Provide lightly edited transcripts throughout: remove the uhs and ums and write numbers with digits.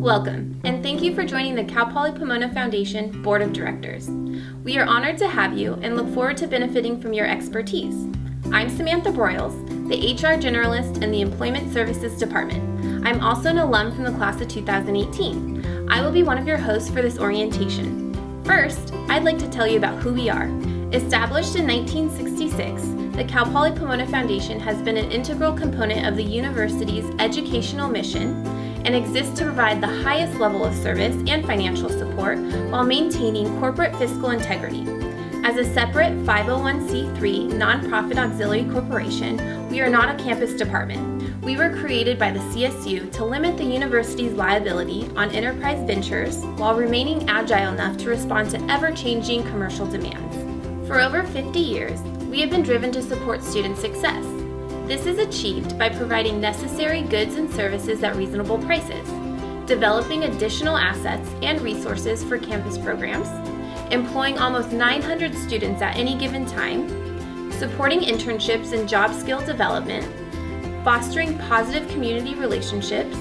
Welcome, and thank you for joining the Cal Poly Pomona Foundation Board of Directors. We are honored to have you and look forward to benefiting from your expertise. I'm Samantha Broyles, the HR Generalist in the Employment Services Department. I'm also an alum from the class of 2018. I will be one of your hosts for this orientation. First, I'd like to tell you about who we are. Established in 1966, the Cal Poly Pomona Foundation has been an integral component of the university's educational mission and exists to provide the highest level of service and financial support while maintaining corporate fiscal integrity. As a separate 501c3 nonprofit auxiliary corporation, we are not a campus department. We were created by the CSU to limit the university's liability on enterprise ventures while remaining agile enough to respond to ever-changing commercial demands. For over 50 years, we have been driven to support student success. This is achieved by providing necessary goods and services at reasonable prices, developing additional assets and resources for campus programs, employing almost 900 students at any given time, supporting internships and job skill development, fostering positive community relationships,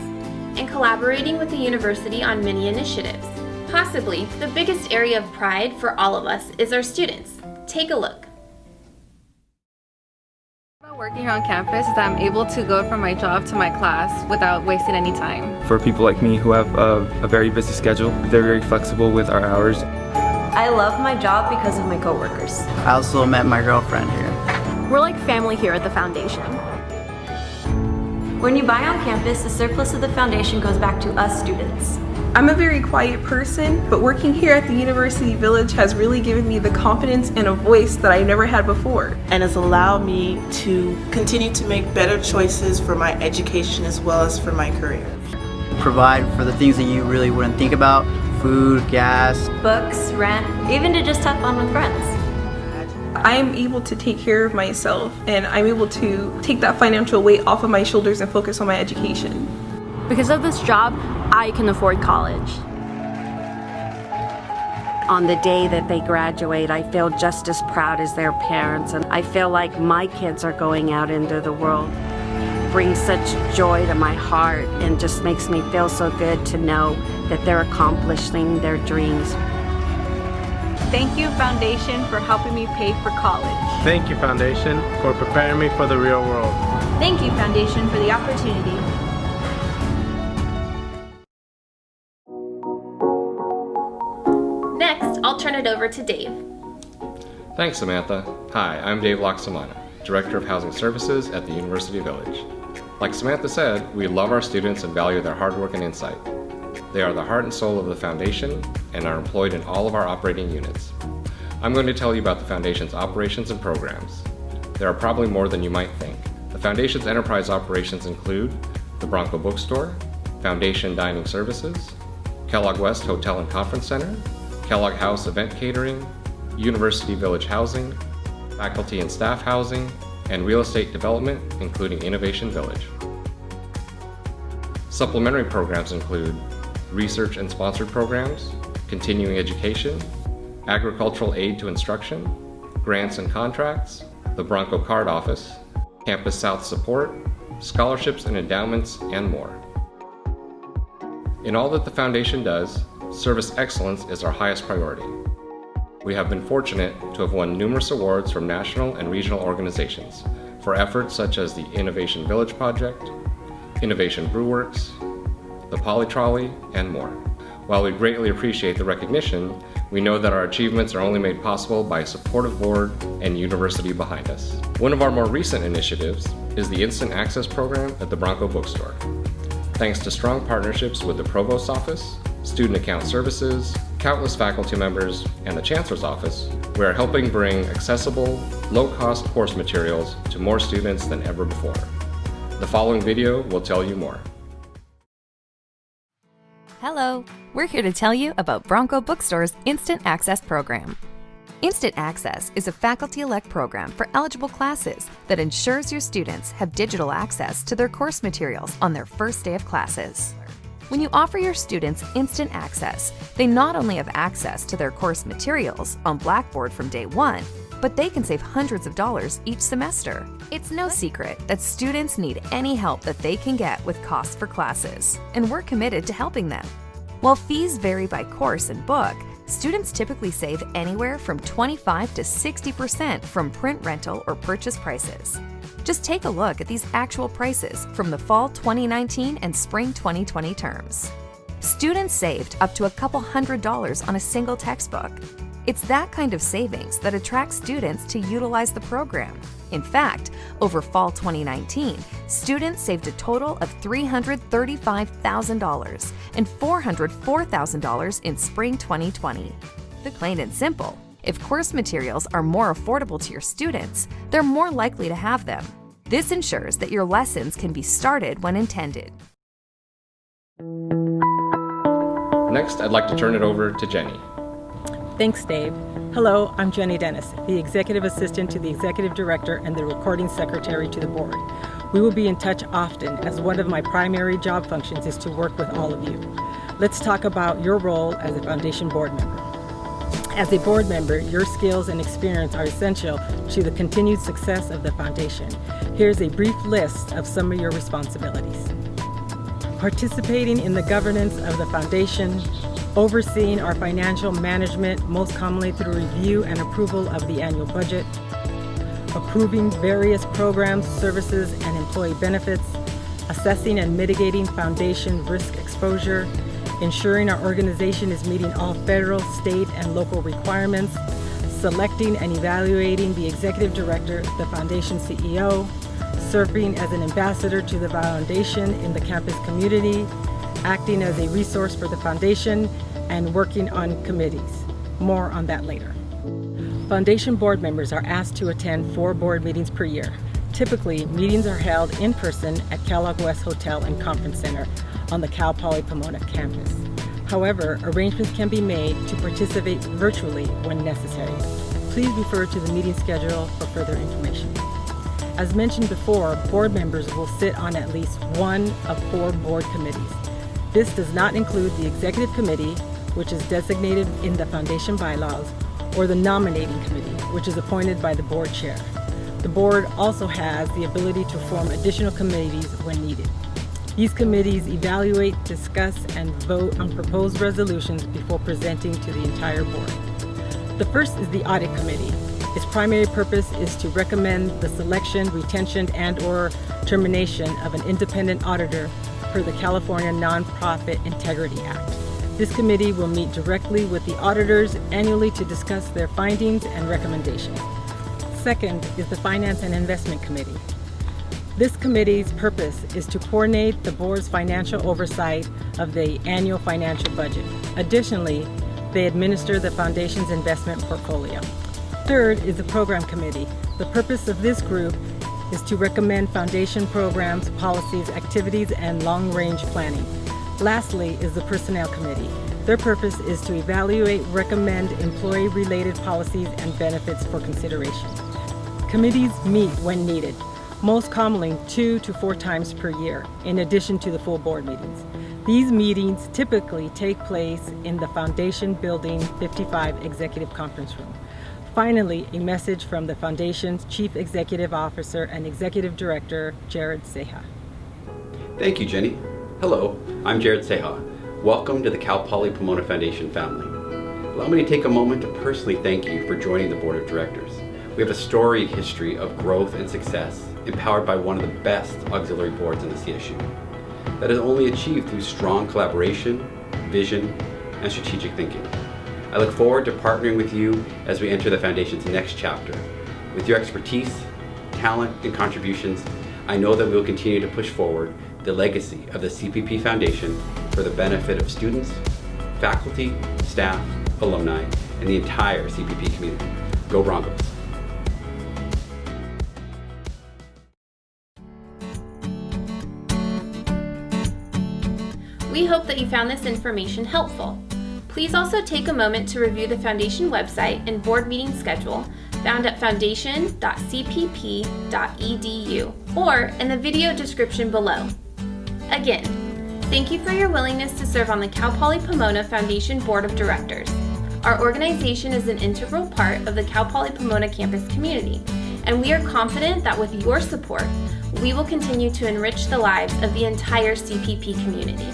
and collaborating with the university on many initiatives. Possibly the biggest area of pride for all of us is our students. Take a look. Working here on campus is that I'm able to go from my job to my class without wasting any time. For people like me who have a very busy schedule, they're very flexible with our hours. I love my job because of my coworkers. I also met my girlfriend here. We're like family here at the foundation. When you buy on campus, the surplus of the foundation goes back to us students. I'm a very quiet person, but working here at the University Village has really given me the confidence and a voice that I never had before. And has allowed me to continue to make better choices for my education as well as for my career. Provide for the things that you really wouldn't think about: food, gas, books, rent, even to just have fun with friends. I am able to take care of myself, and I'm able to take that financial weight off of my shoulders and focus on my education. Because of this job, I can afford college. On the day that they graduate, I feel just as proud as their parents, and I feel like my kids are going out into the world. It brings such joy to my heart and just makes me feel so good to know that they're accomplishing their dreams. Thank you, Foundation, for helping me pay for college. Thank you, Foundation, for preparing me for the real world. Thank you, Foundation, for the opportunity. Next, I'll turn it over to Dave. Thanks, Samantha. Hi, I'm Dave Loxamana, Director of Housing Services at the University Village. Like Samantha said, we love our students and value their hard work and insight. They are the heart and soul of the Foundation and are employed in all of our operating units. I'm going to tell you about the Foundation's operations and programs. There are probably more than you might think. The Foundation's enterprise operations include the Bronco Bookstore, Foundation Dining Services, Kellogg West Hotel and Conference Center, Kellogg House Event Catering, University Village Housing, Faculty and Staff Housing, and Real Estate Development, including Innovation Village. Supplementary programs include research and sponsored programs, continuing education, agricultural aid to instruction, grants and contracts, the Bronco Card Office, Campus South support, scholarships and endowments, and more. In all that the Foundation does, service excellence is our highest priority. We have been fortunate to have won numerous awards from national and regional organizations for efforts such as the Innovation Village Project, Innovation Brewworks, the Poly Trolley, and more. While we greatly appreciate the recognition, we know that our achievements are only made possible by a supportive board and university behind us. One of our more recent initiatives is the Instant Access Program at the Bronco Bookstore. Thanks to strong partnerships with the Provost's Office, Student Account Services, countless faculty members, and the Chancellor's Office, we are helping bring accessible, low-cost course materials to more students than ever before. The following video will tell you more. Hello, we're here to tell you about Bronco Bookstore's Instant Access program. Instant Access is a faculty-elect program for eligible classes that ensures your students have digital access to their course materials on their first day of classes. When you offer your students instant access, they not only have access to their course materials on Blackboard from day one, but they can save hundreds of dollars each semester. It's no secret that students need any help that they can get with costs for classes, and we're committed to helping them. While fees vary by course and book, students typically save anywhere from 25 to 60% from print rental or purchase prices. Just take a look at these actual prices from the fall 2019 and spring 2020 terms. Students saved up to a couple $100s on a single textbook. It's that kind of savings that attracts students to utilize the program. In fact, over fall 2019, students saved a total of $335,000 and $404,000 in spring 2020. Plain and simple, if course materials are more affordable to your students, they're more likely to have them. This ensures that your lessons can be started when intended. Next, I'd like to turn it over to Jenny. Thanks, Dave. Hello, I'm Jenny Dennis, the Executive Assistant to the Executive Director and the Recording Secretary to the Board. We will be in touch often, as one of my primary job functions is to work with all of you. Let's talk about your role as a Foundation Board member. As a board member, your skills and experience are essential to the continued success of the Foundation. Here's a brief list of some of your responsibilities. Participating in the governance of the Foundation, overseeing our financial management, most commonly through review and approval of the annual budget, approving various programs, services, and employee benefits, assessing and mitigating Foundation risk exposure, ensuring our organization is meeting all federal, state, and local requirements, selecting and evaluating the Executive Director, the Foundation CEO, serving as an ambassador to the Foundation in the campus community, acting as a resource for the Foundation, and working on committees. More on that later. Foundation board members are asked to attend 4 board meetings per year. Typically, meetings are held in person at Kellogg West Hotel and Conference Center on the Cal Poly Pomona campus. However, arrangements can be made to participate virtually when necessary. Please refer to the meeting schedule for further information. As mentioned before, board members will sit on at least one of 4 board committees. This does not include the Executive Committee, which is designated in the Foundation bylaws, or the Nominating Committee, which is appointed by the board chair. The board also has the ability to form additional committees when needed. These committees evaluate, discuss, and vote on proposed resolutions before presenting to the entire board. The first is the Audit Committee. Its primary purpose is to recommend the selection, retention, and/or termination of an independent auditor per the California Nonprofit Integrity Act. This committee will meet directly with the auditors annually to discuss their findings and recommendations. Second is the Finance and Investment Committee. This committee's purpose is to coordinate the board's financial oversight of the annual financial budget. Additionally, they administer the Foundation's investment portfolio. Third is the Program Committee. The purpose of this group is to recommend Foundation programs, policies, activities, and long-range planning. Lastly is the Personnel Committee. Their purpose is to evaluate, recommend employee-related policies and benefits for consideration. Committees meet when needed, most commonly 2 to 4 times per year, in addition to the full board meetings. These meetings typically take place in the Foundation Building 55 Executive Conference Room. Finally, a message from the Foundation's Chief Executive Officer and Executive Director, Jared Ceja. Thank you, Jenny. Hello, I'm Jared Ceja. Welcome to the Cal Poly Pomona Foundation family. Allow me to take a moment to personally thank you for joining the Board of Directors. We have a storied history of growth and success, empowered by one of the best auxiliary boards in the CSU. That is only achieved through strong collaboration, vision, and strategic thinking. I look forward to partnering with you as we enter the Foundation's next chapter. With your expertise, talent, and contributions, I know that we will continue to push forward the legacy of the CPP Foundation for the benefit of students, faculty, staff, alumni, and the entire CPP community. Go Broncos! We hope that you found this information helpful. Please also take a moment to review the Foundation website and board meeting schedule found at foundation.cpp.edu or in the video description below. Again, thank you for your willingness to serve on the Cal Poly Pomona Foundation Board of Directors. Our organization is an integral part of the Cal Poly Pomona campus community, and we are confident that with your support, we will continue to enrich the lives of the entire CPP community.